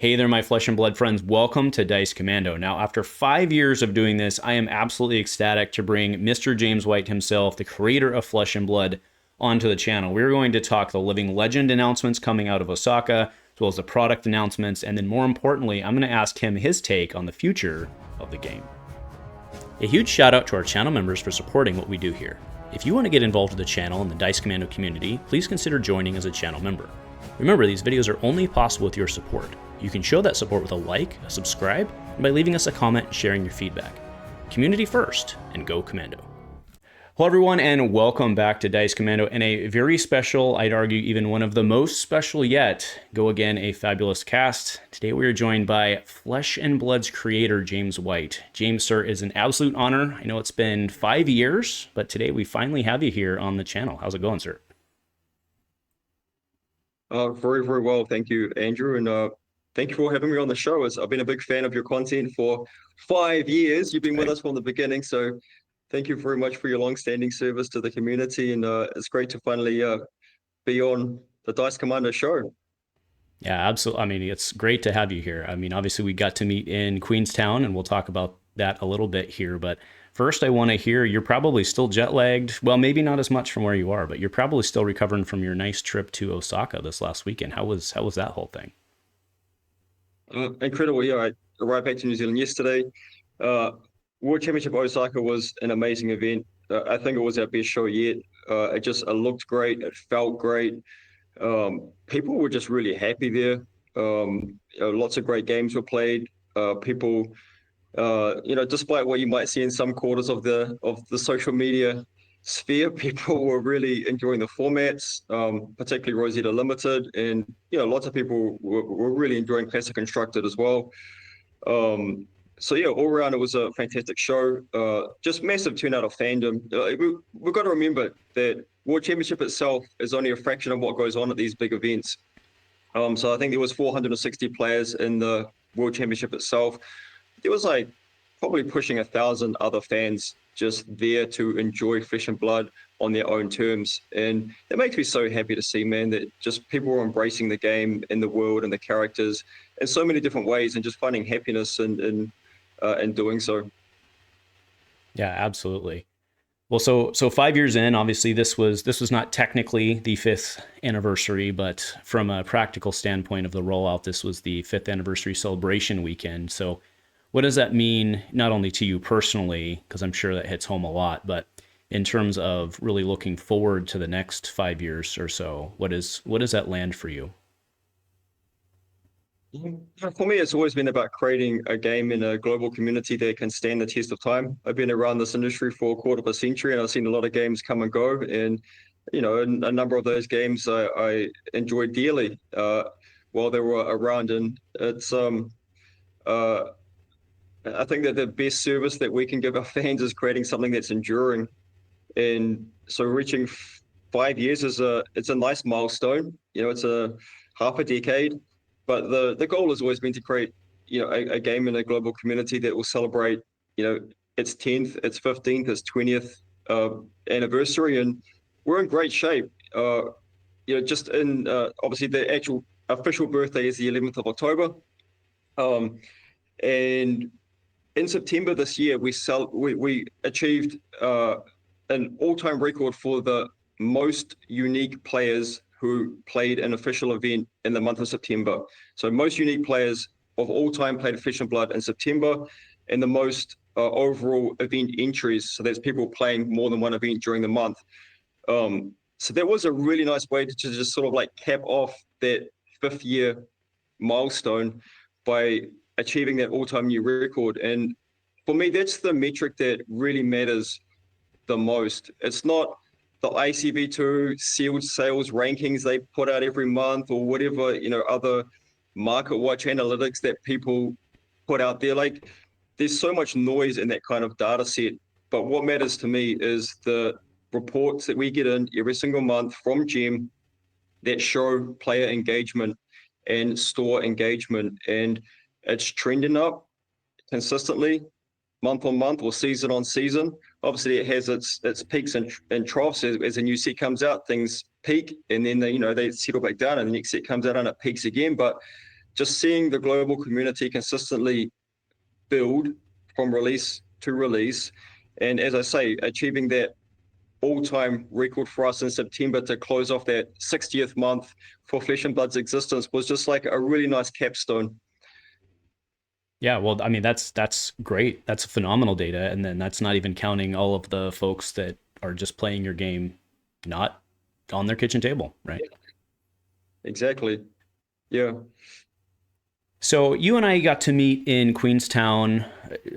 Hey there, my flesh and blood friends. Welcome to Dice Commando. Now, after 5 years of doing this, I am absolutely ecstatic to bring Mr. James White himself, the creator of Flesh and Blood, onto the channel. We're going to talk the Living Legend announcements coming out of Osaka, as well as the product announcements, and then more importantly, I'm going to ask him his take on the future of the game. A huge shout out to our channel members for supporting what we do here. If you want to get involved with the channel and the Dice Commando community, please consider joining as a channel member. Remember, these videos are only possible with your support. You can show that support with a like, a subscribe, and by leaving us a comment and sharing your feedback. Community first, and go Commando. Hello everyone, and welcome back to Dice Commando, and a very special, I'd argue even one of the most special yet, go again, a fabulous cast. Today we are joined by Flesh and Blood's creator, James White. James, sir, is an absolute honor. I know it's been 5 years, but today we finally have you here on the channel. How's it going, sir? Very, very well. Thank you, Andrew. And thank you for having me on the show. I've been a big fan of your content for 5 years. You've been with us from the beginning. So thank you very much for your long-standing service to the community. And it's great to finally be on the Dice Commander show. Yeah, absolutely. I mean, it's great to have you here. I mean, obviously we got to meet in Queenstown, and we'll talk about that a little bit here. But first, I want to hear, you're probably still jet lagged. Well, maybe not as much from where you are, but you're probably still recovering from your nice trip to Osaka this last weekend. How was that whole thing? Incredible. Yeah, I arrived back to New Zealand yesterday. Uh, World Championship Osaka was an amazing event. I think it was our best show yet. It looked great. It felt great. People were just really happy there. Lots of great games were played. Despite what you might see in some quarters of the social media sphere, people were really enjoying the formats, particularly Rosetta Limited, and lots of people were really enjoying Classic Constructed as well. So yeah, all around it was a fantastic show. Just massive turnout of fandom. We've got to remember that World Championship itself is only a fraction of what goes on at these big events. So I think there was 460 players in the World Championship itself. There was like probably pushing 1,000 other fans just there to enjoy Flesh and Blood on their own terms. And it makes me so happy to see, man, that just people are embracing the game and the world and the characters in so many different ways and just finding happiness in doing so. Yeah, absolutely. Well, so 5 years in, obviously this was not technically the fifth anniversary, but from a practical standpoint of the rollout, this was the fifth anniversary celebration weekend. So what does that mean, not only to you personally, because I'm sure that hits home a lot, but in terms of really looking forward to the next 5 years or so? What does that land for you? For me, it's always been about creating a game in a global community that can stand the test of time. I've been around this industry for a quarter of a century, and I've seen a lot of games come and go. And a number of those games I enjoyed dearly while they were around. And it's I think that the best service that we can give our fans is creating something that's enduring. And so reaching 5 years it's a nice milestone. It's a half a decade, but the goal has always been to create, a game in a global community that will celebrate, its 10th, its 15th, its 20th anniversary, and we're in great shape. Just in obviously the actual official birthday is the 11th of October, and in September this year, we achieved an all-time record for the most unique players who played an official event in the month of September. So most unique players of all time played Flesh and Blood in September, and the most overall event entries. So that's people playing more than one event during the month. So that was a really nice way to just sort of like cap off that fifth year milestone by achieving that all-time new record. And for me, that's the metric that really matters the most. It's not the ICV2 sealed sales rankings they put out every month or whatever, other market watch analytics that people put out there. Like, there's so much noise in that kind of data set. But what matters to me is the reports that we get in every single month from GEM that show player engagement and store engagement. And it's trending up consistently month on month or season on season. Obviously, it has its peaks and troughs. As a new set comes out, things peak, and then they settle back down, and the next set comes out and it peaks again. But just seeing the global community consistently build from release to release, and as I say, achieving that all-time record for us in September to close off that 60th month for Flesh and Blood's existence was just like a really nice capstone. Yeah, well, I mean, that's great. That's phenomenal data, and then that's not even counting all of the folks that are just playing your game, not on their kitchen table, right? Exactly. Yeah. So you and I got to meet in Queenstown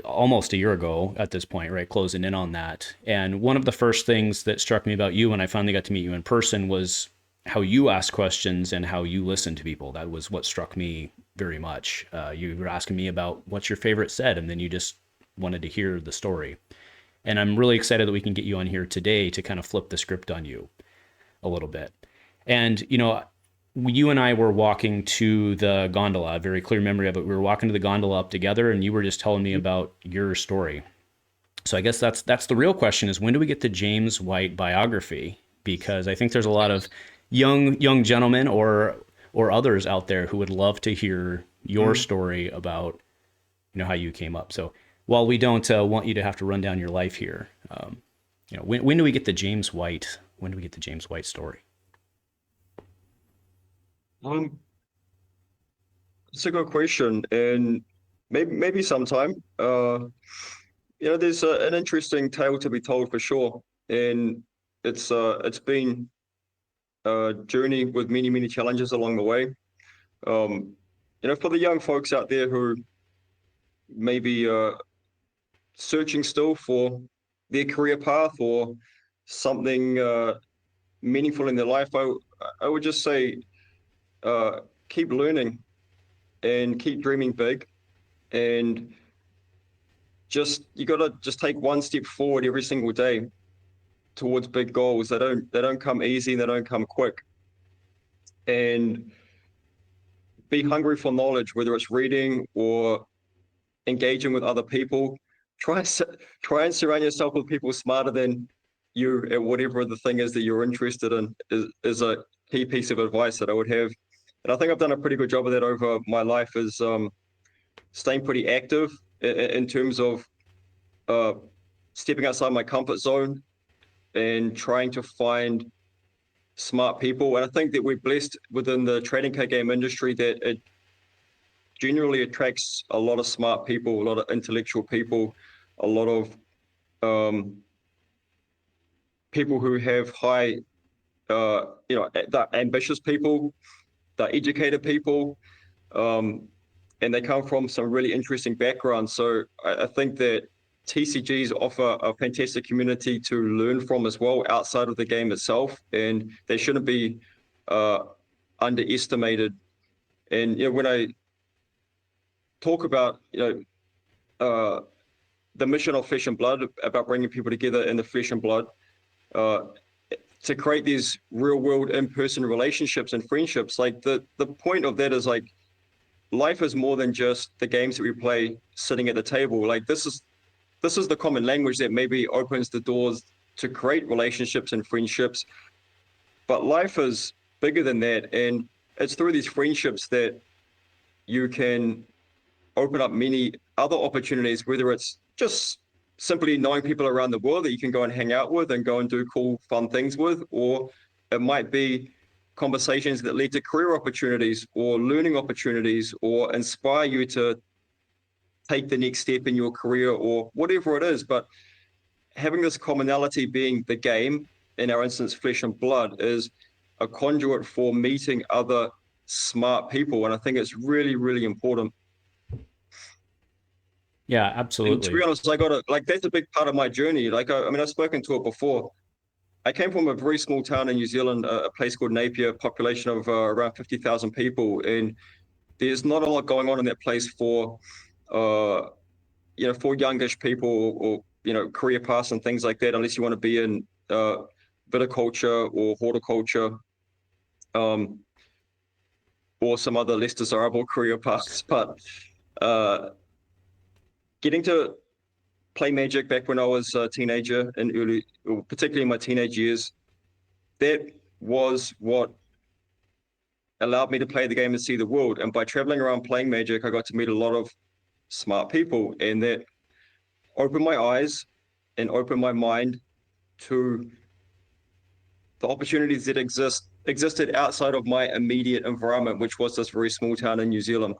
almost a year ago at this point, right? Closing in on that. And one of the first things that struck me about you when I finally got to meet you in person was how you ask questions and how you listen to people. That was what struck me very much. You were asking me about what's your favorite set, and then you just wanted to hear the story. And I'm really excited that we can get you on here today to kind of flip the script on you a little bit. And, you know, you and I were walking to the gondola, a very clear memory of it. We were walking to the gondola up together, and you were just telling me about your story. So I guess that's the real question: is when do we get the James White biography? Because I think there's a lot of young gentlemen or others out there who would love to hear your story about, you know, how you came up. So while we don't want you to have to run down your life here, you know, when do we get the James White? When do we get the James White story? It's a good question, and maybe sometime. You know, there's an interesting tale to be told for sure, and it's been a journey with many challenges along the way. You know, for the young folks out there who may be searching still for their career path or something meaningful in their life, I would just say keep learning and keep dreaming big, and you got to just take one step forward every single day towards big goals. They don't come easy, they don't come quick, and be hungry for knowledge, whether it's reading or engaging with other people. Try and surround yourself with people smarter than you at whatever the thing is that you're interested in, is a key piece of advice that I would have. And I think I've done a pretty good job of that over my life, is staying pretty active in terms of stepping outside my comfort zone and trying to find smart people. And I think that we're blessed within the trading card game industry that it generally attracts a lot of smart people, a lot of intellectual people, a lot of people who have high, you know, the ambitious people, the educated people, and they come from some really interesting backgrounds. So I think that TCGs offer a fantastic community to learn from as well outside of the game itself, and they shouldn't be underestimated. And you know, when I talk about the mission of Flesh and Blood, about bringing people together in the flesh and blood, to create these real world in-person relationships and friendships, like the point of that is like life is more than just the games that we play sitting at the table. Like this is the common language that maybe opens the doors to create relationships and friendships, but life is bigger than that, and it's through these friendships that you can open up many other opportunities, whether it's just simply knowing people around the world that you can go and hang out with and go and do cool, fun things with, or it might be conversations that lead to career opportunities or learning opportunities or inspire you to take the next step in your career or whatever it is. But having this commonality being the game, in our instance, Flesh and Blood, is a conduit for meeting other smart people. And I think it's really important. Yeah, And to be absolutely. honest, I got like, that's a big part of my journey. Like, I mean, I've spoken to it before. I came from a very small town in New Zealand, a place called Napier, population of around 50,000 people. And there's not a lot going on in that place for, for youngish people or, career paths and things like that, unless you want to be in viticulture or horticulture, or some other less desirable career paths. But getting to play Magic back when I was a teenager and particularly in my teenage years, that was what allowed me to play the game and see the world. And by traveling around playing Magic, I got to meet a lot of smart people, and that opened my eyes and opened my mind to the opportunities that existed outside of my immediate environment, which was this very small town in New Zealand.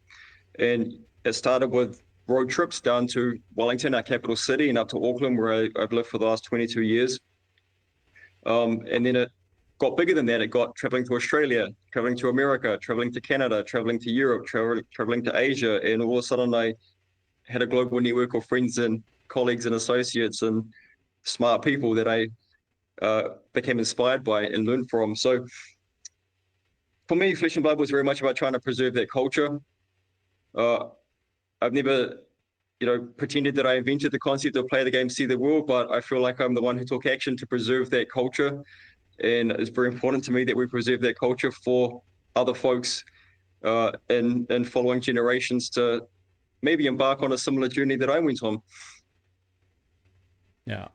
And it started with road trips down to Wellington, our capital city, and up to Auckland, where I've lived for the last 22 years. And then it got bigger than that. It got traveling to Australia, traveling to America, traveling to Canada, traveling to Europe, traveling to Asia. And all of a sudden I had a global network of friends and colleagues and associates and smart people that I became inspired by and learned from. So for me, Flesh and Blood was very much about trying to preserve that culture. I've never, pretended that I invented the concept of play the game, see the world, but I feel like I'm the one who took action to preserve that culture. And it's very important to me that we preserve that culture for other folks in following generations to maybe embark on a similar journey that I went on. Yeah.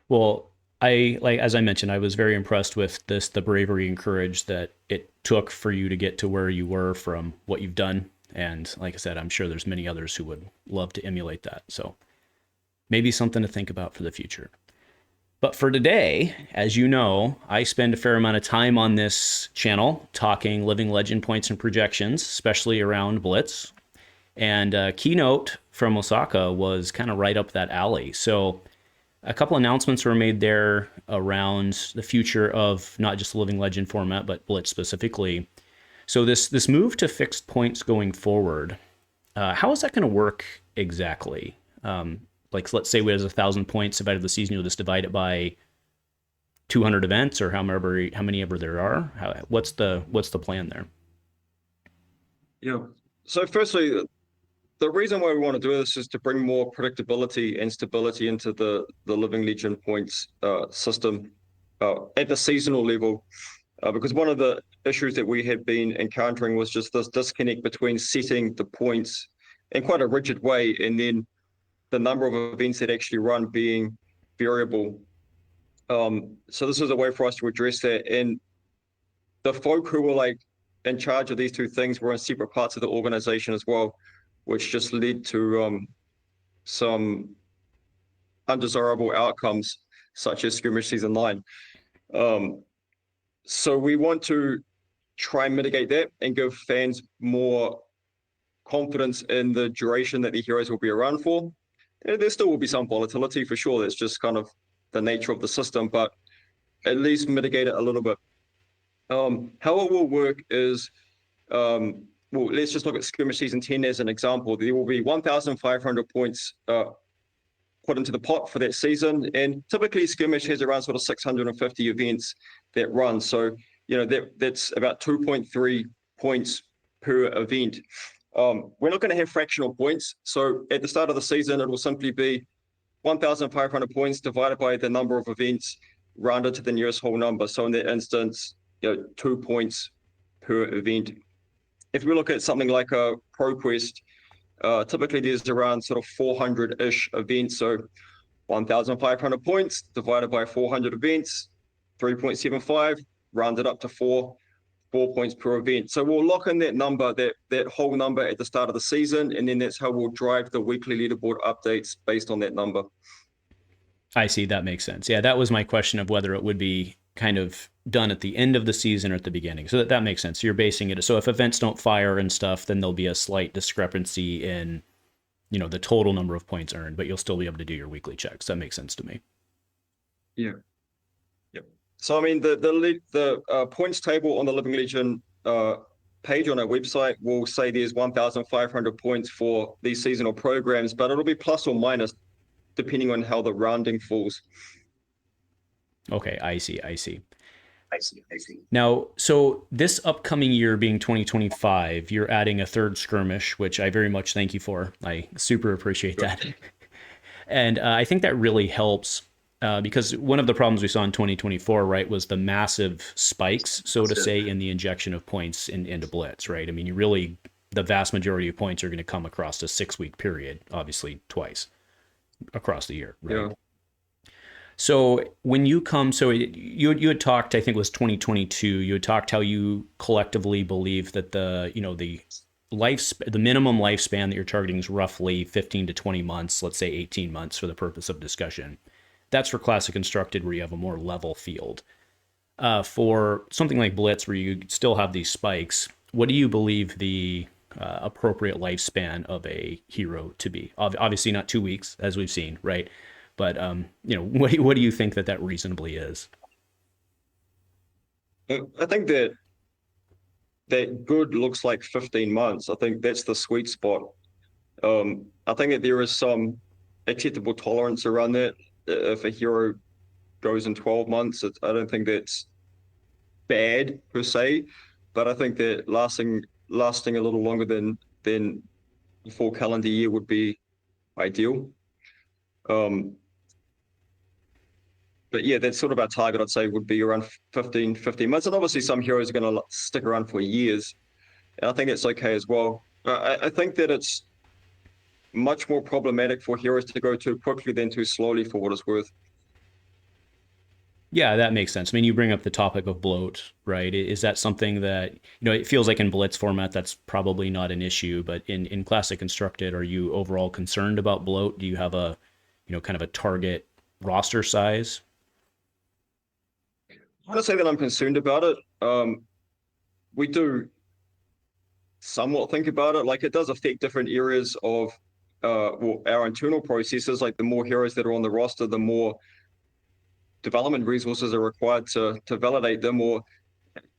Well, as I mentioned, I was very impressed with the bravery and courage that it took for you to get to where you were from what you've done. And like I said, I'm sure there's many others who would love to emulate that. So maybe something to think about for the future. But for today, as you know, I spend a fair amount of time on this channel talking Living Legend points and projections, especially around Blitz. And Keynote from Osaka was kind of right up that alley. So a couple announcements were made there around the future of not just the Living Legend format, but Blitz specifically. So this move to fixed points going forward, how is that going to work exactly? Like, let's say there's 1,000 points divided the season, you'll just divide it by 200 events, or how many ever there are. What's the plan there? Yeah. So firstly, the reason why we want to do this is to bring more predictability and stability into the Living Legend points system at the seasonal level. Because one of the issues that we had been encountering was just this disconnect between setting the points in quite a rigid way and then the number of events that actually run being variable. So this is a way for us to address that. And the folk who were like in charge of these two things were in separate parts of the organization as well, which just led to some undesirable outcomes, such as Skirmish Season 9. So we want to try and mitigate that and give fans more confidence in the duration that the heroes will be around for. There still will be some volatility for sure. That's just kind of the nature of the system, but at least mitigate it a little bit. How it will work is, well, let's just look at Skirmish Season 10 as an example. There will be 1,500 points put into the pot for that season, and typically Skirmish has around sort of 650 events that run. So, that's about 2.3 points per event. We're not going to have fractional points. So at the start of the season, it will simply be 1,500 points divided by the number of events rounded to the nearest whole number. So in that instance, 2 points per event. If we look at something like a ProQuest, typically there's around sort of 400-ish events. So 1,500 points divided by 400 events, 3.75, rounded up to 4 points per event. So we'll lock in that number, that whole number at the start of the season, and then that's how we'll drive the weekly leaderboard updates based on that number. I see. That makes sense. Yeah, that was my question of whether it would be kind of done at the end of the season or at the beginning. So that makes sense. So you're basing it. So if events don't fire and stuff, then there'll be a slight discrepancy in, the total number of points earned, but you'll still be able to do your weekly checks. That makes sense to me. Yeah. Yep. So I mean, the points table on the Living Legend page on our website will say there's 1,500 points for these seasonal programs, but it'll be plus or minus depending on how the rounding falls. Okay, I see. Now, so this upcoming year being 2025, you're adding a third skirmish, which I very much thank you for. I super appreciate that. And I think that really helps because one of the problems we saw in 2024, right, was the massive spikes, so to say, in the injection of points into Blitz, right? I mean, the vast majority of points are going to come across a 6-week period, obviously twice across the year, right? Yeah. So when you come, so you had talked, I think it was 2022. You had talked how you collectively believe that the minimum lifespan that you're targeting is roughly 15 to 20 months. Let's say 18 months for the purpose of discussion. That's for Classic Constructed, where you have a more level field. For something like Blitz, where you still have these spikes, what do you believe the appropriate lifespan of a hero to be? Obviously, not 2 weeks, as we've seen, right? But what do you think that reasonably is? I think that good looks like 15 months. I think that's the sweet spot. I think that there is some acceptable tolerance around that. If a hero goes in 12 months, I don't think that's bad per se, but I think that lasting a little longer than the full calendar year would be ideal. Um, but yeah, that's sort of our target. I'd say would be around 15 months, and obviously some heroes are going to stick around for years, and I think it's okay as well. I think that it's much more problematic for heroes to go too quickly than too slowly, for what it's worth. Yeah, that makes sense. I mean, you bring up the topic of bloat, right? Is that something that, it feels like in Blitz format, that's probably not an issue, but in Classic Constructed, are you overall concerned about bloat? Do you have a, kind of a target roster size? I would say that I'm concerned about it. We do somewhat think about it. Like it does affect different areas of well, our internal processes. Like the more heroes that are on the roster, the more development resources are required to validate them. Or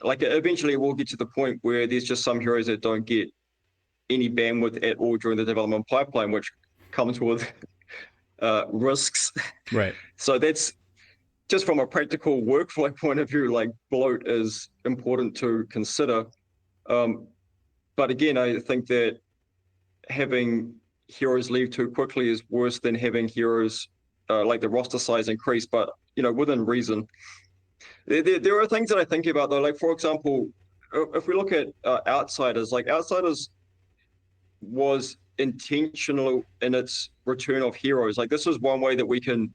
like eventually we'll get to the point where there's just some heroes that don't get any bandwidth at all during the development pipeline, which comes with risks. Right. So that's just from a practical workflow point of view, like bloat is important to consider. But again, I think that having heroes leave too quickly is worse than having heroes like the roster size increase, but within reason. There are things that I think about though, like for example, if we look at Outsiders, like Outsiders was intentional in its return of heroes. Like this is one way that we can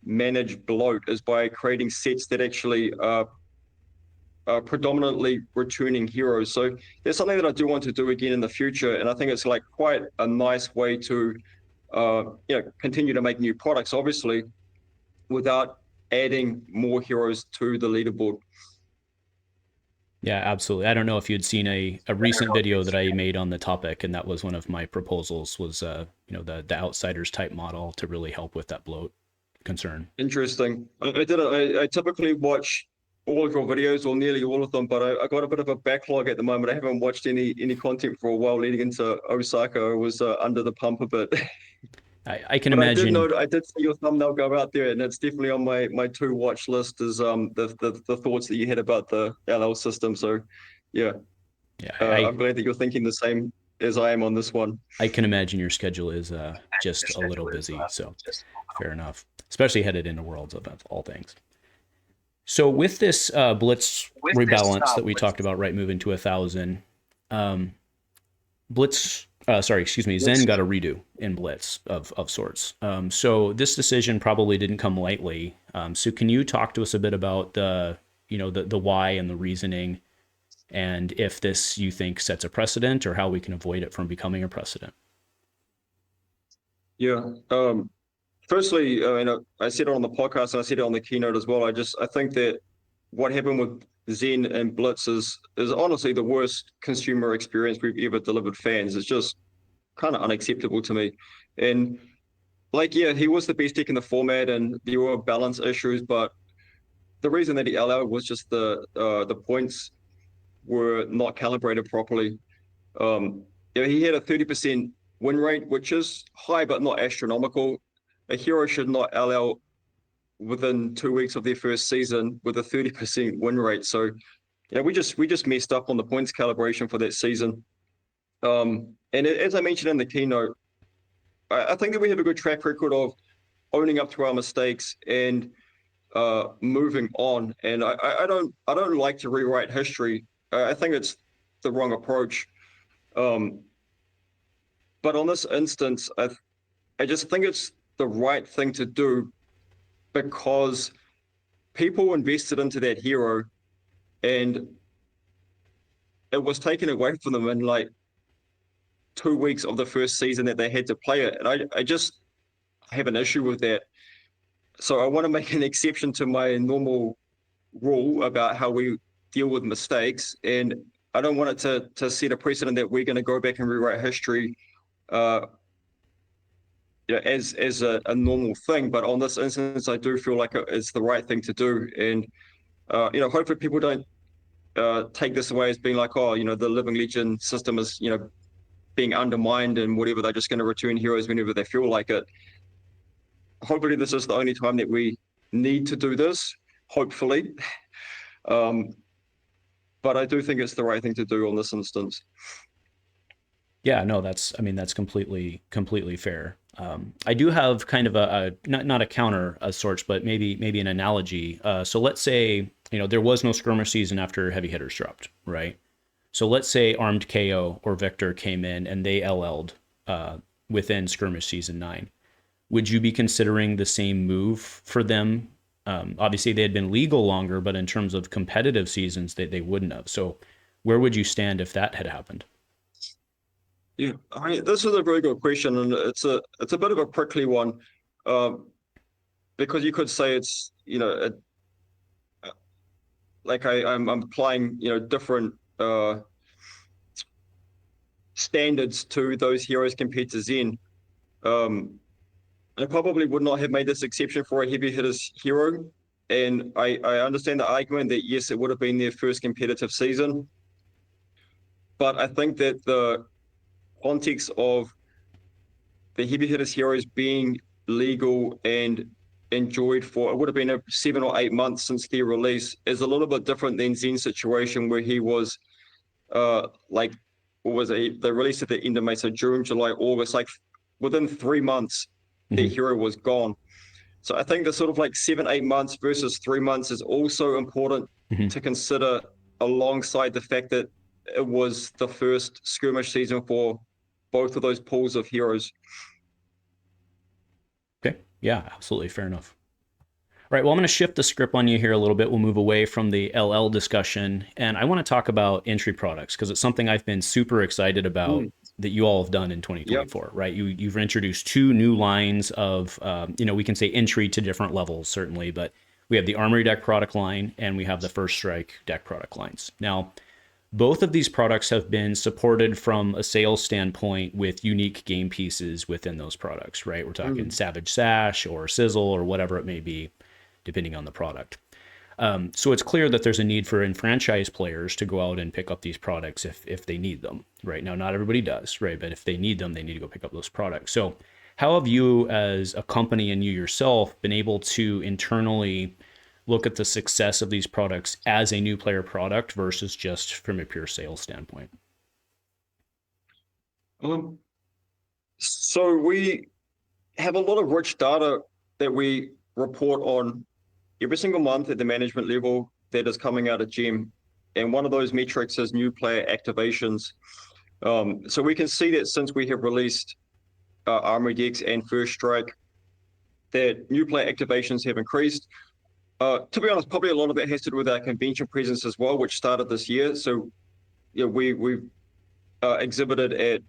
manage bloat is by creating sets that actually are predominantly returning heroes. So there's something that I do want to do again in the future, and I think it's like quite a nice way to continue to make new products, obviously, without adding more heroes to the leaderboard. Yeah, absolutely. I don't know if you'd seen a recent video that I made on the topic, and that was one of my proposals was, the Outsiders type model to really help with that bloat concern. Interesting. I typically watch all of your videos or nearly all of them, but I got a bit of a backlog at the moment. I haven't watched any content for a while leading into Osaka. I was under the pump a bit. I can But imagine. I did see your thumbnail go out there, and it's definitely on my to watch list. Is the thoughts that you had about the LL system. So, yeah, Yeah, I'm glad that you're thinking the same as I am on this one. I can imagine your schedule is just a little busy. So fair enough, especially headed into Worlds of all things. So with this Blitz rebalance that we talked about, right, moving to 1,000, Blitz, sorry, excuse me, Zen got a redo in Blitz of sorts. So this decision probably didn't come lightly. So can you talk to us a bit about the why and the reasoning, and if this you think sets a precedent or how we can avoid it from becoming a precedent? Yeah. Firstly, I said it on the podcast and I said it on the keynote as well. I think that what happened with Zen and Blitz is honestly the worst consumer experience we've ever delivered fans. It's just kind of unacceptable to me. And like, yeah, he was the best deck in the format and there were balance issues, but the reason that he allowed was just the points were not calibrated properly. He had a 30% win rate, which is high but not astronomical. A hero should not allow within 2 weeks of their first season with a 30% win rate. So, we just messed up on the points calibration for that season. And as I mentioned in the keynote, I think that we have a good track record of owning up to our mistakes and moving on. And I don't like to rewrite history. I think it's the wrong approach. But on this instance, I just think it's the right thing to do because people invested into that hero and it was taken away from them in like 2 weeks of the first season that they had to play it. And I just have an issue with that. So I want to make an exception to my normal rule about how we deal with mistakes. And I don't want it to set a precedent that we're going to go back and rewrite history as a normal thing. But on this instance, I do feel like it's the right thing to do. And, hopefully people don't take this away as being like, oh, the Living Legend system is, being undermined and whatever. They're just going to return heroes whenever they feel like it. Hopefully this is the only time that we need to do this, hopefully. But I do think it's the right thing to do on this instance. Yeah, no, that's completely fair. I do have kind of a not a counter of sorts, but maybe an analogy. So let's say there was no skirmish season after heavy hitters dropped, right? So let's say armed KO or Victor came in and they LL'd within skirmish season 9. Would you be considering the same move for them? Obviously, they had been legal longer, but in terms of competitive seasons, they wouldn't have. So where would you stand if that had happened? Yeah, this is a very good question, and it's a bit of a prickly one, because you could say it's like I'm applying different standards to those heroes compared to Zen. I probably would not have made this exception for a heavy hitters hero, and I understand the argument that yes, it would have been their first competitive season, but I think that the context of the heavy hitters heroes being legal and enjoyed for it would have been 7 or 8 months since their release is a little bit different than Zen's situation where he was like what was it? They released at the end of May, so June, July, August, like within 3 months, the hero was gone. So I think the sort of like 7, 8 months versus 3 months is also important to consider alongside the fact that it was the first skirmish season for both of those pools of heroes. Okay. Yeah, absolutely. Fair enough. All right. Well, I'm going to shift the script on you here a little bit. We'll move away from the LL discussion. And I want to talk about entry products because it's something I've been super excited about that you all have done in 2024, right? You've introduced 2 new lines of, we can say entry to different levels, certainly, but we have the Armory deck product line and we have the First Strike deck product lines. Now, both of these products have been supported from a sales standpoint with unique game pieces within those products, right? We're talking Savage Sash or Sizzle or whatever it may be, depending on the product. So it's clear that there's a need for enfranchised players to go out and pick up these products if they need them, right? Now, not everybody does, right? But if they need them, they need to go pick up those products. So how have you as a company and you yourself been able to internally look at the success of these products as a new player product versus just from a pure sales standpoint? So we have a lot of rich data that we report on every single month at the management level that is coming out of GEM. And one of those metrics is new player activations. So we can see that since we have released Armory decks and First Strike, that new player activations have increased. To be honest, probably a lot of it has to do with our convention presence as well, which started this year. So we've exhibited at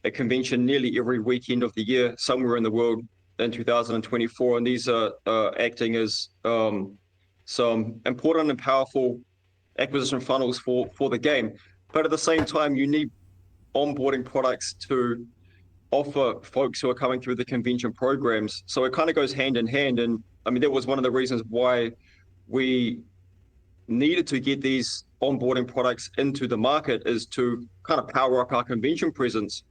a convention nearly every weekend of the year somewhere in the world in 2024, and these are acting as some important and powerful acquisition funnels for the game. But at the same time, you need onboarding products to offer folks who are coming through the convention programs. So it kind of goes hand in hand. And I mean, that was one of the reasons why we needed to get these onboarding products into the market, is to kind of power up our convention presence.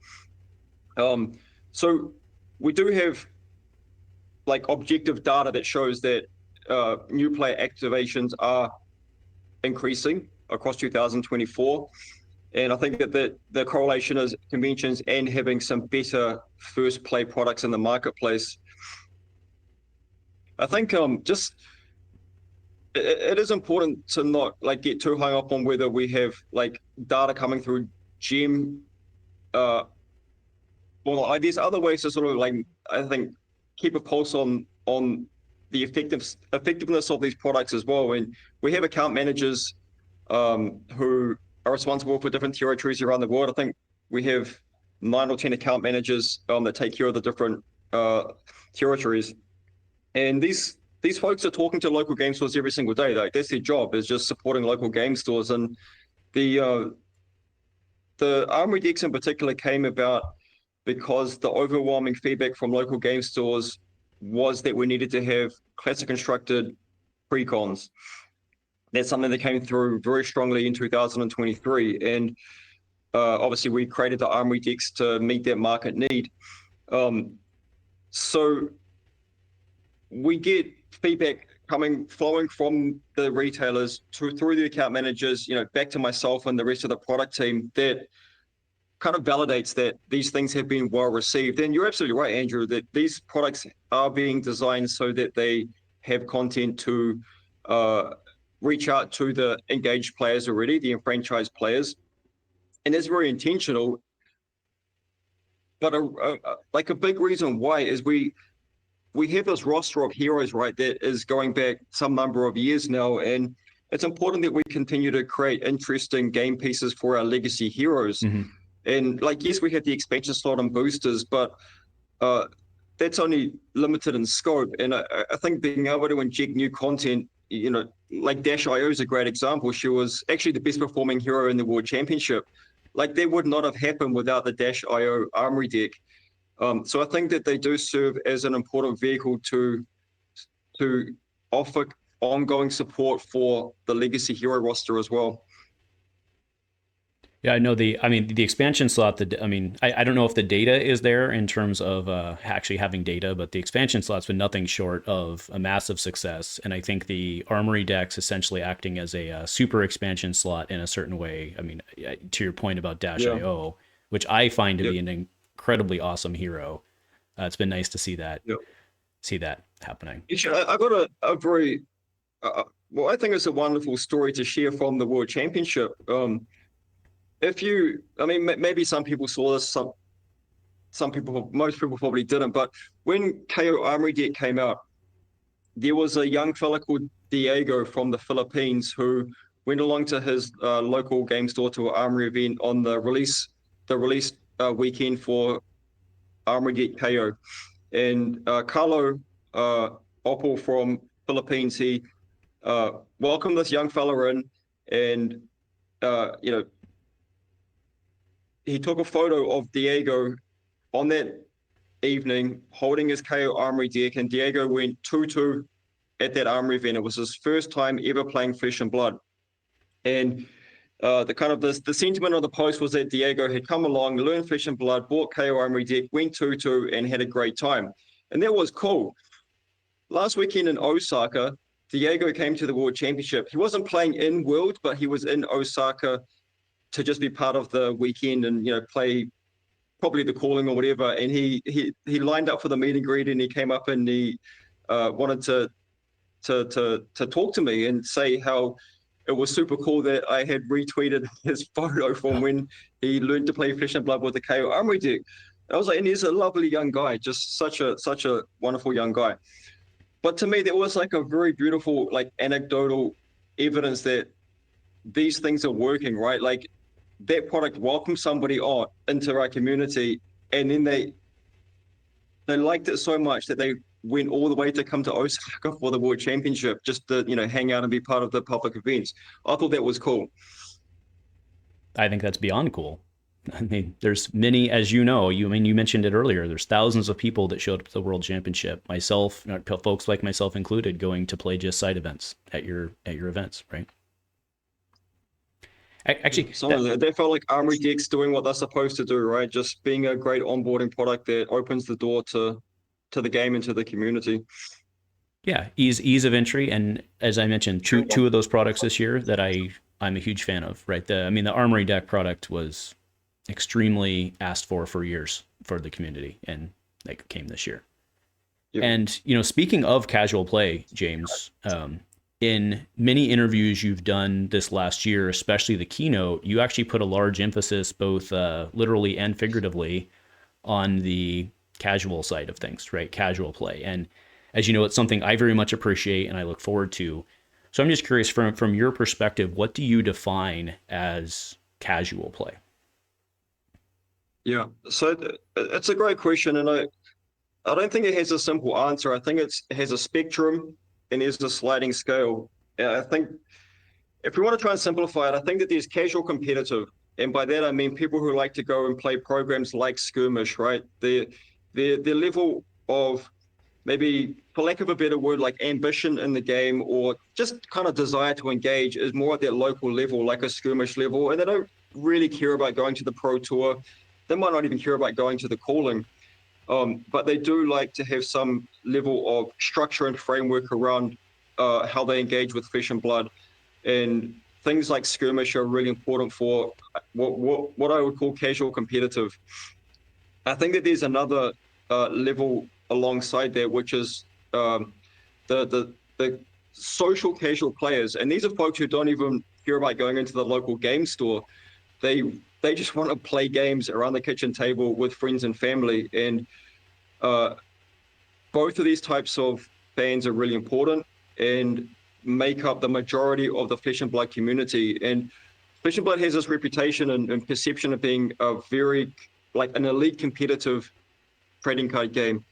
So we do have like objective data that shows that new player activations are increasing across 2024. And I think that the correlation is conventions and having some better first play products in the marketplace. I think just it is important to not like get too hung up on whether we have like data coming through GEM. Or like, there's other ways to sort of like, I think, keep a pulse on the effectiveness of these products as well. And we have account managers who are responsible for different territories around the world. I think we have 9 or 10 account managers that take care of the different territories. And these folks are talking to local game stores every single day. Like that's their job, is just supporting local game stores. And the Armory decks in particular came about because the overwhelming feedback from local game stores was that we needed to have classic constructed precons. That's something that came through very strongly in 2023. And obviously we created the Armory decks to meet that market need. So we get feedback flowing from the retailers through the account managers, back to myself and the rest of the product team, that kind of validates that these things have been well received. And you're absolutely right, Andrew, that these products are being designed so that they have content to reach out to the engaged players already, the enfranchised players. And it's very intentional. But a big reason why is we have this roster of heroes, right, that is going back some number of years now. And it's important that we continue to create interesting game pieces for our legacy heroes. Mm-hmm. And yes, we have the expansion slot and boosters, but that's only limited in scope. And I think being able to inject new content, like Dash.io is a great example. She was actually the best performing hero in the World Championship. That would not have happened without the Dash.io Armory deck. So I think that they do serve as an important vehicle to offer ongoing support for the legacy hero roster as well. Yeah, I know the expansion slot, I don't know if the data is there in terms of actually having data, but the expansion slot's been nothing short of a massive success. And I think the Armory deck's essentially acting as a super expansion slot in a certain way. To your point about Dash.io, which I find to be an incredibly awesome hero. It's been nice to see that happening. Actually, I got a very, I think it's a wonderful story to share from the World Championship. Maybe some people saw this, most people probably didn't, but when Kayo Armory deck came out, there was a young fella called Diego from the Philippines who went along to his local game store to an Armory event on the release weekend for Armory deck Kayo. And Carlo Opal from Philippines, he welcomed this young fella in, and he took a photo of Diego on that evening holding his KO Armory deck, and Diego went 2-2 at that Armory event. It was his first time ever playing Flesh and Blood. And the sentiment of the post was that Diego had come along, learned Flesh and Blood, bought KO Armory deck, went 2-2 and had a great time. And that was cool. Last weekend in Osaka, Diego came to the World Championship. He wasn't playing in World, but he was in Osaka to just be part of the weekend and play probably the calling or whatever. And he lined up for the meet and greet, and he came up and he wanted to talk to me and say how it was super cool that I had retweeted his photo from when he learned to play Flesh and Blood with the KO Armory deck. I was like, and he's a lovely young guy, just such a wonderful young guy. But to me, there was a very beautiful anecdotal evidence that these things are working, right? That product welcomed somebody into our community, and then they liked it so much that they went all the way to come to Osaka for the World Championship just to hang out and be part of the public events. I thought that was cool. I think that's beyond cool. There's many, as you know, you mentioned it earlier, there's thousands of people that showed up to the World Championship, myself, folks like myself included, going to play just side events at your events, right? Actually, they felt like Armory decks doing what they're supposed to do, right? Just being a great onboarding product that opens the door to the game and to the community. Yeah, ease of entry, and as I mentioned, two of those products this year that I'm a huge fan of, right? The Armory deck product was extremely asked for years for the community, and it came this year. Yep. And speaking of casual play, James, in many interviews you've done this last year, especially the keynote, you actually put a large emphasis, both literally and figuratively, on the casual side of things, right? Casual play. And as you know, it's something I very much appreciate and I look forward to. So I'm just curious, from your perspective, what do you define as casual play? Yeah, so it's a great question, and I don't think it has a simple answer. I think it has a spectrum and there's a sliding scale. I think if we want to try and simplify it, I think that there's casual competitive, and by that I mean people who like to go and play programs like Skirmish, right? Their level of, maybe for lack of a better word, like ambition in the game, or just kind of desire to engage, is more at that local level, like a Skirmish level, and they don't really care about going to the Pro Tour. They might not even care about going to the calling. But they do like to have some level of structure and framework around how they engage with Flesh and Blood. And things like Skirmish are really important for what I would call casual competitive. I think that there's another level alongside that, which is the social casual players. And these are folks who don't even care about going into the local game store. They just want to play games around the kitchen table with friends and family. And both of these types of fans are really important and make up the majority of the Flesh and Blood community. And Flesh and Blood has this reputation and perception of being a very, like, an elite competitive trading card game.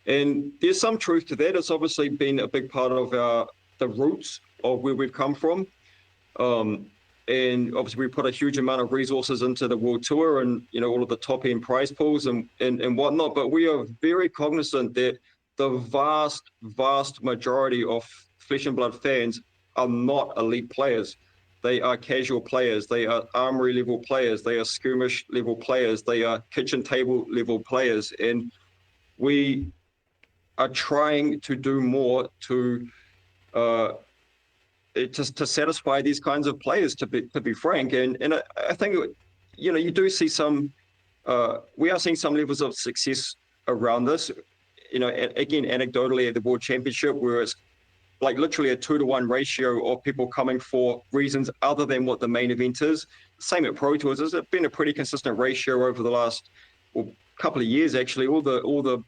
And there's some truth to that. It's obviously been a big part of the roots of where we've come from. And obviously we put a huge amount of resources into the World Tour and, you know, all of the top end prize pools and whatnot. But we are very cognizant that the vast majority of Flesh and Blood fans are not elite players. They are casual players. They are armory level players. They are skirmish level players. They are kitchen table level players. And we are trying to do more to satisfy these kinds of players, to be frank. And I think, you know, you do see some, we are seeing some levels of success around this. You know, again, anecdotally at the World Championship, where it's like literally a 2-to-1 ratio of people coming for reasons other than what the main event is. Same at Pro Tours. It's been a pretty consistent ratio over the last couple of years, actually. All the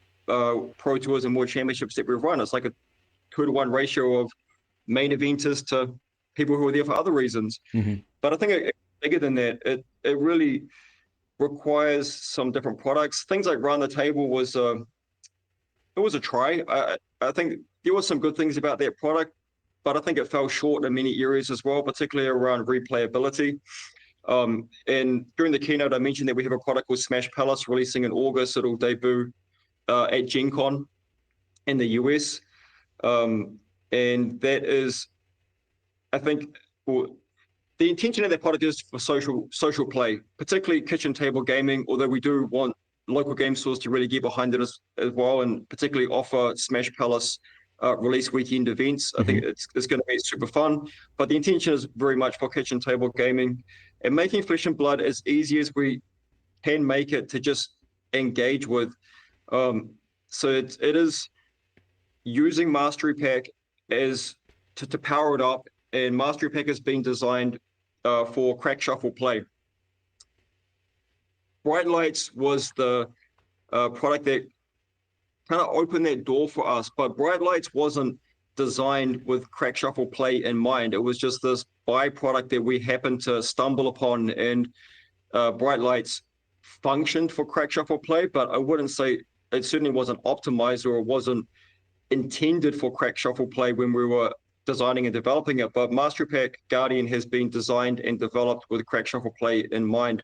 Pro Tours and World Championships that we've run, it's like a 2-to-1 ratio of main eventers to people who are there for other reasons. Mm-hmm. But I think it's bigger than that. It really requires some different products. Things like Run the Table was it was a try. I think there were some good things about that product, but I think it fell short in many areas as well, particularly around replayability. And during the keynote, I mentioned that we have a product called Smash Palace releasing in August. It'll debut at Gen Con in the US. And that is, I think, well, the intention of that product is for social play, particularly kitchen table gaming, although we do want local game stores to really get behind it as well, and particularly offer Smash Palace release weekend events. I think it's going to be super fun, but the intention is very much for kitchen table gaming and making Flesh and Blood as easy as we can make it to just engage with. So it is using Mastery Pack as to power it up, and Mastery Pack has been designed for crack shuffle play. Bright Lights was the product that kind of opened that door for us, but Bright Lights wasn't designed with crack shuffle play in mind. It was just this byproduct that we happened to stumble upon, and Bright Lights functioned for crack shuffle play, but I wouldn't say it certainly wasn't optimized, or it wasn't intended for crack shuffle play when we were designing and developing it. But Mastery Pack Guardian has been designed and developed with crack shuffle play in mind.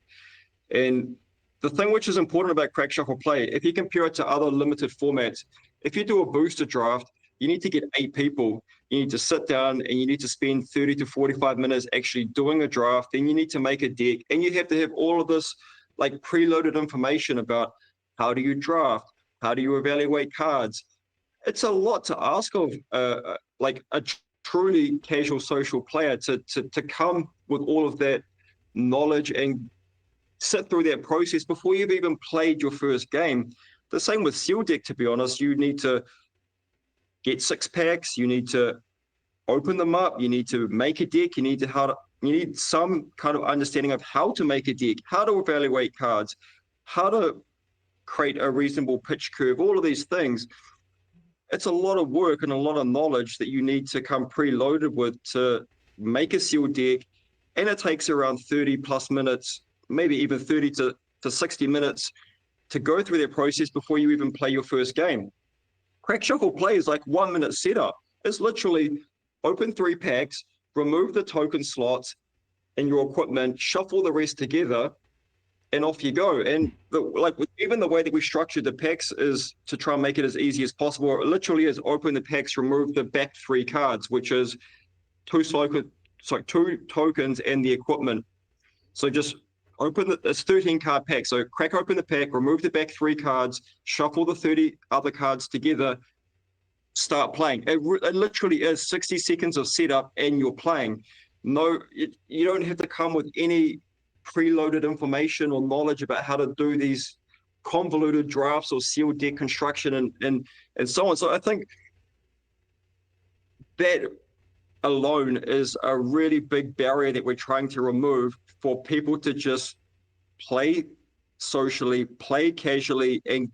And the thing which is important about crack shuffle play, if you compare it to other limited formats, if you do a booster draft, you need to get 8 people. You need to sit down and you need to spend 30 to 45 minutes actually doing a draft. Then you need to make a deck, and you have to have all of this like preloaded information about how do you draft, how do you evaluate cards. It's a lot to ask of like a truly casual social player to come with all of that knowledge and sit through that process before you've even played your first game. The same with Seal Deck, to be honest. You need to get 6 packs, you need to open them up, you need to make a deck, you need some kind of understanding of how to make a deck, how to evaluate cards, how to create a reasonable pitch curve, all of these things. it's a lot of work and a lot of knowledge that you need to come preloaded with to make a sealed deck, and it takes around 30 plus minutes, maybe even 30 to 60 minutes to go through that process before you even play your first game. Crack Shuffle play is like 1 minute setup. It's literally open 3 packs, remove the token slots in your equipment, shuffle the rest together, and off you go. And even the way that we structured the packs is to try and make it as easy as possible. It literally is open the packs, remove the back 3 cards, which is 2 tokens and the equipment. So just it's 13 card pack. So crack open the pack, remove the back 3 cards, shuffle the 30 other cards together, start playing. It literally is 60 seconds of setup and you're playing. You don't have to come with any preloaded information or knowledge about how to do these convoluted drafts or sealed deck construction and so on. So I think that alone is a really big barrier that we're trying to remove for people to just play socially, play casually, and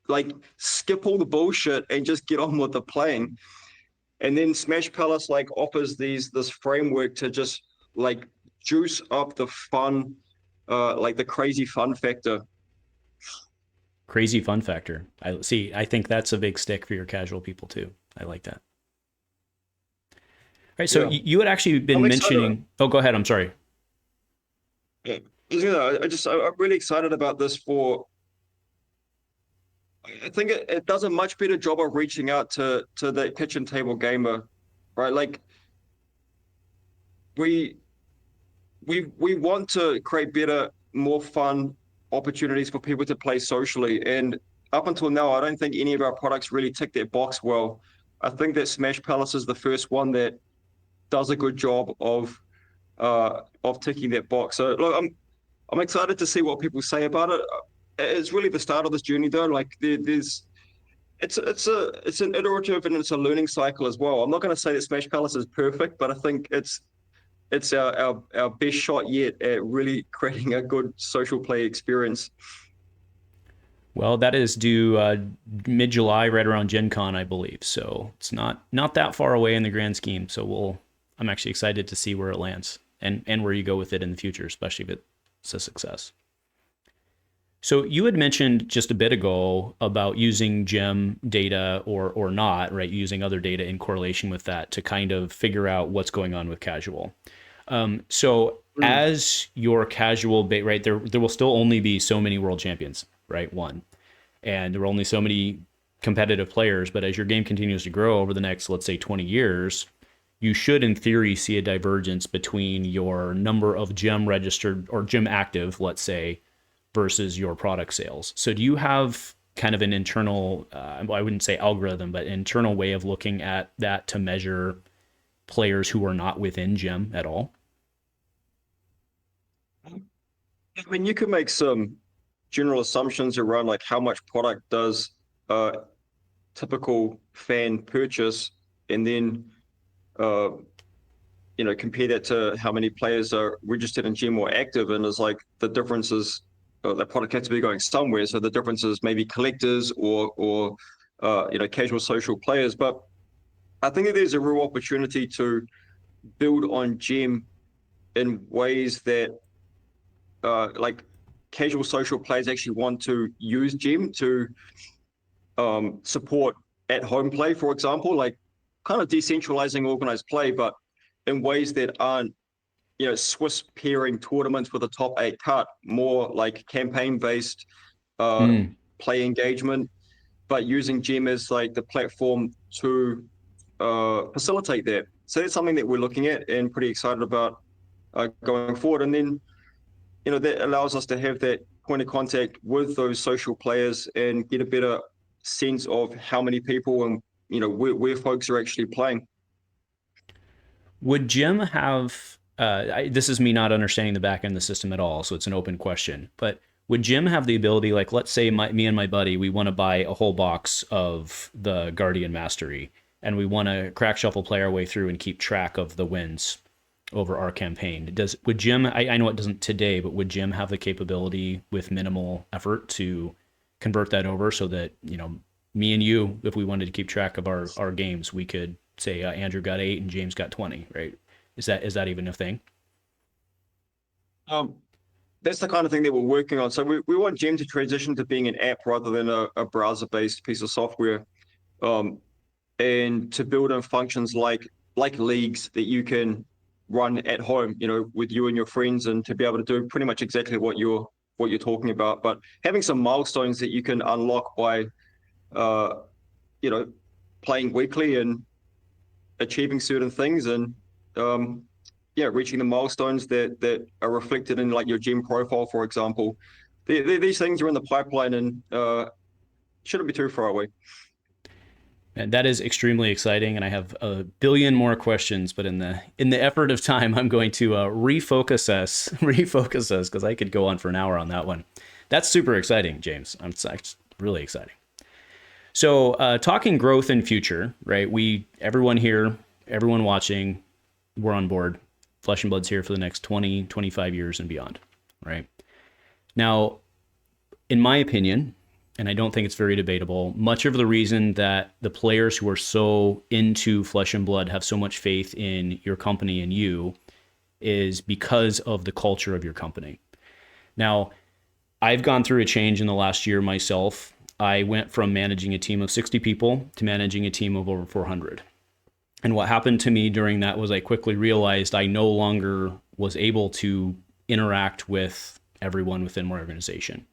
like skip all the bullshit and just get on with the playing. And then Smash Palace like offers this framework to just like juice up the fun, like the crazy fun factor. Crazy fun factor. I think that's a big stick for your casual people too. I like that. All right, so you had actually been mentioning. Oh, go ahead. I'm sorry. Yeah, I'm really excited about this. I think it does a much better job of reaching out to the kitchen table gamer, right? Like we want to create better, more fun opportunities for people to play socially. And up until now, I don't think any of our products really tick that box well. I think that Smash Palace is the first one that does a good job of ticking that box. So look, I'm excited to see what people say about it. It's really the start of this journey, though. Like it's an iterative and it's a learning cycle as well. I'm not going to say that Smash Palace is perfect, but I think it's our best shot yet at really creating a good social play experience. Well, that is due mid-July, right around Gen Con, I believe. So it's not that far away in the grand scheme. So I'm actually excited to see where it lands and where you go with it in the future, especially if it's a success. So you had mentioned just a bit ago about using gem data or not, right? Using other data in correlation with that to kind of figure out what's going on with casual. As your casual bait, right, there will still only be so many world champions, right? One. And there are only so many competitive players, but as your game continues to grow over the next, let's say 20 years, you should in theory see a divergence between your number of gem registered or gem active, let's say, versus your product sales. So do you have kind of an internal, I wouldn't say algorithm, but internal way of looking at that to measure players who are not within gem at all? I mean, you could make some general assumptions around like how much product does a typical fan purchase, and then compare that to how many players are registered in gem or active, and it's like the differences. That product has to be going somewhere, so the difference is maybe collectors or casual social players. But I think that there's a real opportunity to build on gem in ways that like casual social players actually want to use gem to support at home play, for example, like kind of decentralizing organized play, but in ways that aren't Swiss pairing tournaments with a top 8 cut, more like campaign based play engagement, but using gem as like the platform to facilitate that. So that's something that we're looking at and pretty excited about going forward. And then that allows us to have that point of contact with those social players and get a better sense of how many people and where folks are actually playing. Would gem have this is me not understanding the back end of the system at all, so it's an open question, but would gem have the ability, like let's say me and my buddy, we want to buy a whole box of the Guardian Mastery and we want to crack shuffle play our way through and keep track of the wins over our campaign? Would gem, I know it doesn't today, but would gem have the capability with minimal effort to convert that over so that me and you, if we wanted to keep track of our games, we could say Andrew got 8 and James got 20, right? Is that even a thing? That's the kind of thing that we're working on. So we want Gem to transition to being an app rather than a browser-based piece of software, and to build in functions like leagues that you can run at home, with you and your friends, and to be able to do pretty much exactly what you're talking about. But having some milestones that you can unlock by, uh, you know, playing weekly and achieving certain things, and reaching the milestones that are reflected in like your gem profile, for example. These things are in the pipeline, and shouldn't be too far away. And that is extremely exciting, and I have a billion more questions, but in the effort of time, I'm going to refocus us because I could go on for an hour on that one. That's super exciting, James. It's really exciting. So, talking growth and future, right? Everyone here, everyone watching, we're on board. Flesh and Blood's here for the next 20, 25 years and beyond, right? Now, in my opinion, and I don't think it's very debatable, much of the reason that the players who are so into Flesh and Blood have so much faith in your company and you is because of the culture of your company. Now, I've gone through a change in the last year myself. I went from managing a team of 60 people to managing a team of over 400. And what happened to me during that was I quickly realized I no longer was able to interact with everyone within my organization.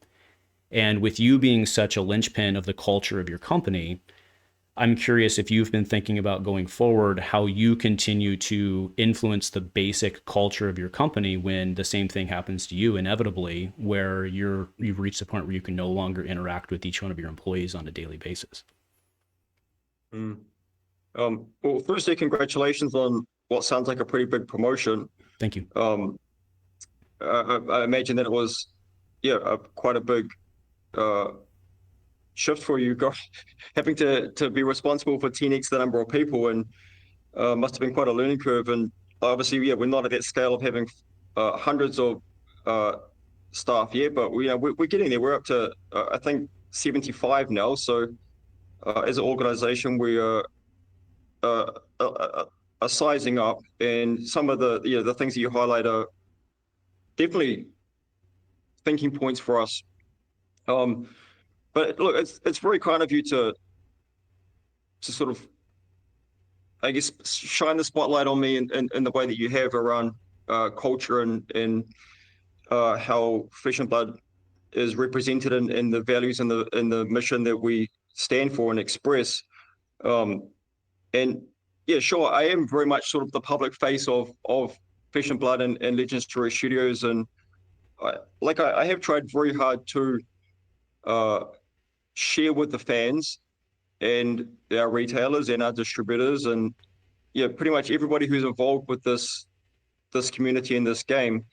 And with you being such a linchpin of the culture of your company, I'm curious if you've been thinking about going forward, how you continue to influence the basic culture of your company when the same thing happens to you inevitably, where you've reached the point where you can no longer interact with each one of your employees on a daily basis. Well, firstly, congratulations on what sounds like a pretty big promotion. Thank you. I imagine that it was, quite a big shift for you, having to be responsible for 10x the number of people, and must have been quite a learning curve. And obviously, we're not at that scale of having hundreds of staff yet, but we're getting there. We're up to I think 75 now. So as an organization, we are sizing up, and some of the things that you highlight are definitely thinking points for us. But look, it's very kind of you to sort of, I guess, shine the spotlight on me in the way that you have around culture and how Flesh and Blood is represented in the values and the mission that we stand for and express. And yeah, sure, I am very much sort of the public face of Flesh and Blood and Legends Story Studios, and I have tried very hard to share with the fans and our retailers and our distributors, and pretty much everybody who's involved with this community and this game,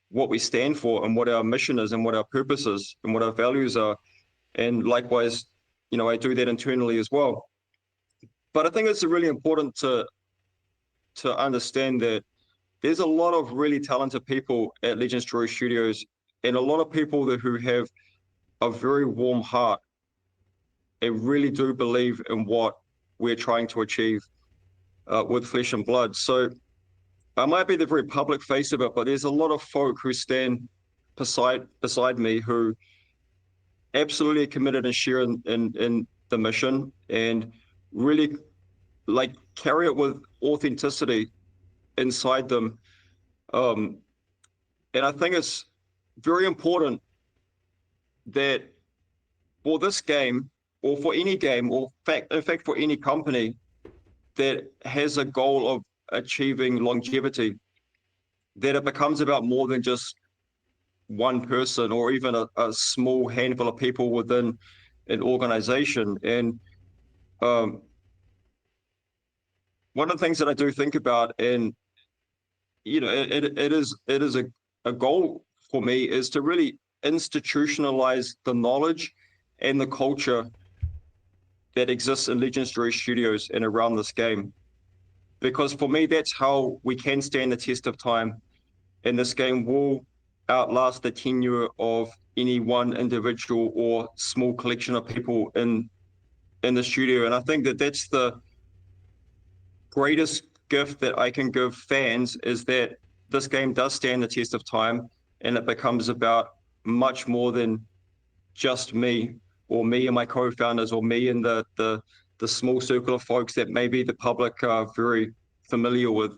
what we stand for and what our mission is and what our purpose is and what our values are. And likewise, I do that internally as well. But I think it's really important to understand that there's a lot of really talented people at Legends Story Studios, and a lot of people who have a very warm heart and really do believe in what we're trying to achieve with Flesh and Blood. So I might be the very public face of it, but there's a lot of folk who stand beside me who absolutely committed and share in the mission, and really carry it with authenticity inside them. And I think it's very important that for this game, or for any game, or in fact for any company that has a goal of achieving longevity, that it becomes about more than just one person or even a small handful of people within an organization. And one of the things that I do think about, and it is a goal for me, is to really institutionalize the knowledge and the culture that exists in Legends Story Studios and around this game. Because for me, that's how we can stand the test of time, and this game will outlast the tenure of any one individual or small collection of people in in the studio. And I think that that's the greatest gift that I can give fans, is that this game does stand the test of time, and it becomes about much more than just me, or me and my co-founders, or me and the small circle of folks that maybe the public are very familiar with.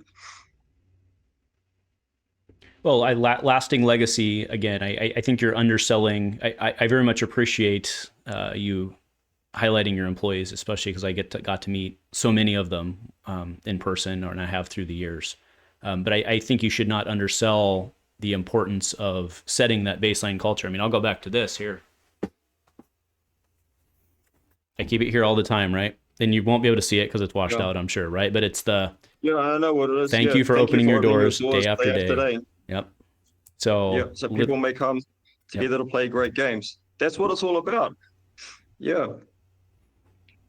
Well, lasting legacy again. I think you're underselling. I very much appreciate you highlighting your employees, especially because I got to meet so many of them in person, and I have through the years. But I think you should not undersell the importance of setting that baseline culture. I mean, I'll go back to this here. I keep it here all the time, right? And you won't be able to see it because it's washed out, I'm sure, right? But it's the I know what it is. thank you for opening your doors day after day. day. Yep. So so people may come together to play great games. That's what it's all about. Yeah.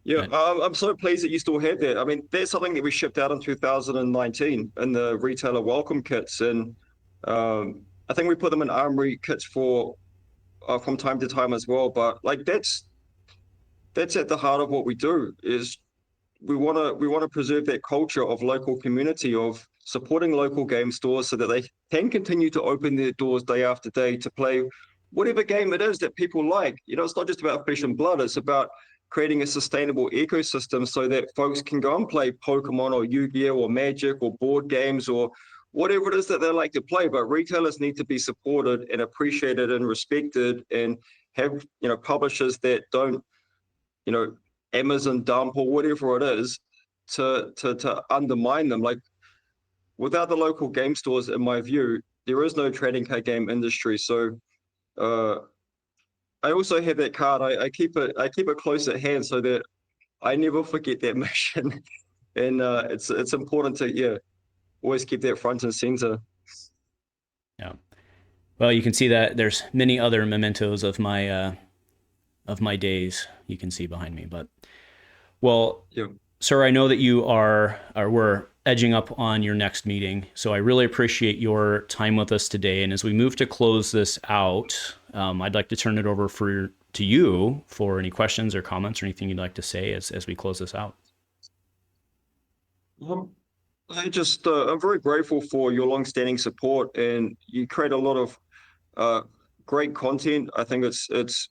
I'm so pleased that you still have that. I mean, that's something that we shipped out in 2019 in the retailer welcome kits, and I think we put them in armory kits for from time to time as well. But like that's at the heart of what we do. Is we want to preserve that culture of local community, of supporting local game stores so that they can continue to open their doors day after day to play whatever game it is that people like. It's not just about Flesh and Blood. It's about creating a sustainable ecosystem so that folks can go and play Pokemon or Yu-Gi-Oh or Magic or board games or whatever it is that they like to play. But retailers need to be supported and appreciated and respected, and have publishers that don't Amazon dump or whatever it is to undermine them. Like, without the local game stores, in my view, there is no trading card game industry. So I also have that card. I keep it close at hand so that I never forget that mission. And it's important to always keep that front and center. Yeah. Well, you can see that there's many other mementos of my days you can see behind me. But well, sir, I know that you we're edging up on your next meeting, so I really appreciate your time with us today. And as we move to close this out, I'd like to turn it over to you for any questions or comments or anything you'd like to say as we close this out. I'm very grateful for your long-standing support, and you create a lot of great content. I think it's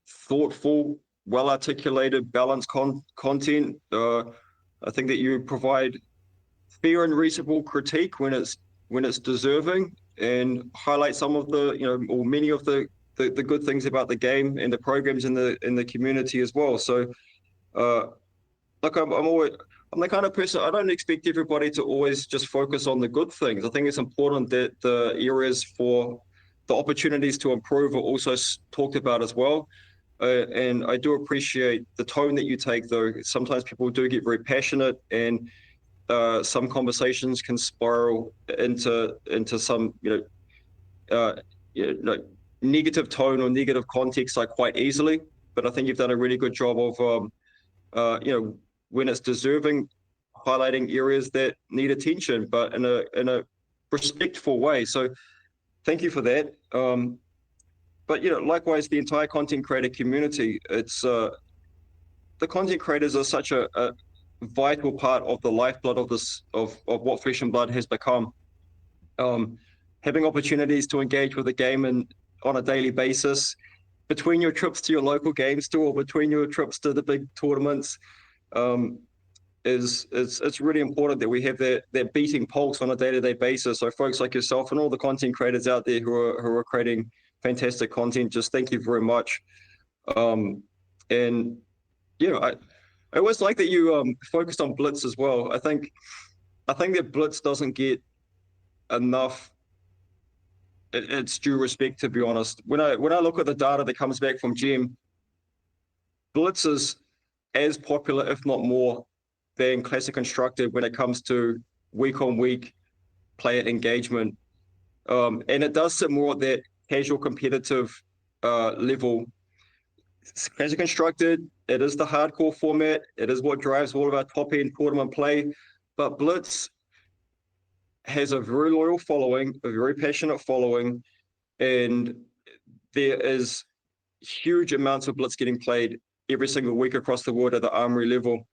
thoughtful, well-articulated, balanced content. I think that you provide fair and reasonable critique when it's deserving, and highlight some of the or many of the good things about the game and the programs in the community as well. So like I'm the kind of person, I don't expect everybody to always just focus on the good things. I think it's important that the areas for the opportunities to improve are also talked about as well. And I do appreciate the tone that you take, though. Sometimes people do get very passionate, and some conversations can spiral into some negative tone or negative context like quite easily. But I think you've done a really good job of when it's deserving, highlighting areas that need attention, but in a respectful way. So thank you for that. But likewise, the entire content creator community, it's the content creators are such a vital part of the lifeblood of what Flesh and Blood has become. Having opportunities to engage with the game on a daily basis, between your trips to your local game store, or between your trips to the big tournaments, it's really important that we have that beating pulse on a day-to-day basis. So folks like yourself and all the content creators out there who are creating fantastic content, just thank you very much. And I always like that you focused on Blitz as well. I think that Blitz doesn't get enough its due respect, to be honest. When I look at the data that comes back from GEM, Blitz is as popular, if not more, than Classic Constructed when it comes to week-on-week player engagement. And it does sit more at that casual competitive level. Classic Constructed, it is the hardcore format. It is what drives all of our top-end tournament play. But Blitz has a very loyal following, a very passionate following, and there is huge amounts of Blitz getting played every single week across the world at the armory level.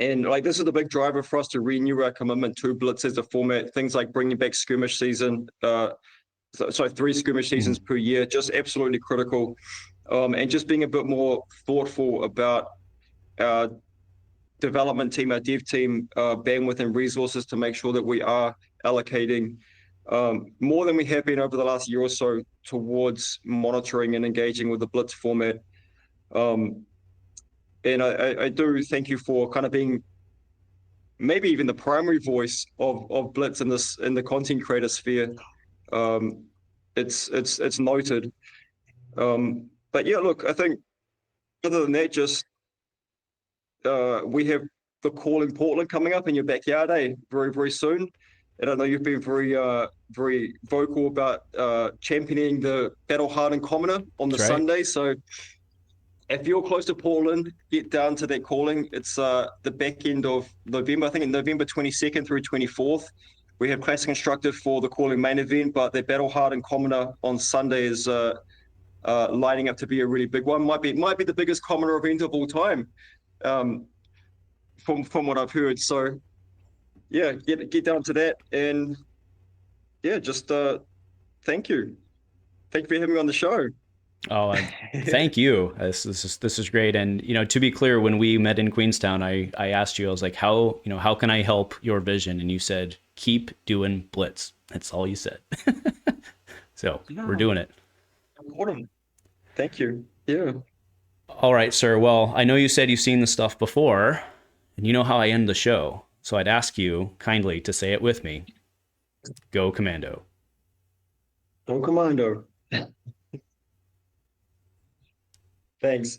And like this is the big driver for us to renew our commitment to Blitz as a format. Things like bringing back skirmish season, so 3 skirmish seasons per year, just absolutely critical. And just being a bit more thoughtful about our development team, our dev team, bandwidth and resources to make sure that we are allocating more than we have been over the last year or so towards monitoring and engaging with the Blitz format. And I do thank you for kind of being maybe even the primary voice of Blitz in the content creator sphere. It's noted. But yeah, look, I think other than that, just we have the call in Portland coming up in your backyard, very, very soon. And I know you've been very vocal about championing the battle hardened commoner on the Sunday. So if you're close to Portland, get down to that calling. It's the back end of November, I think in November 22nd through 24th. We have Classic Constructed for the calling main event, but the battle hardened commoner on Sunday is lining up to be a really big one. Might be the biggest commoner event of all time, from what I've heard. So yeah, get down to that, and yeah, just thank you for having me on the show. Oh, thank you. This is great. And to be clear, when we met in Queenstown, I asked you, I was like, how can I help your vision? And you said, keep doing Blitz. That's all you said. So we're doing it. Important. Thank you. Yeah. All right, sir. Well, I know you said you've seen the stuff before, and you know how I end the show. So I'd ask you kindly to say it with me. Go Commando. Go Commando. Thanks.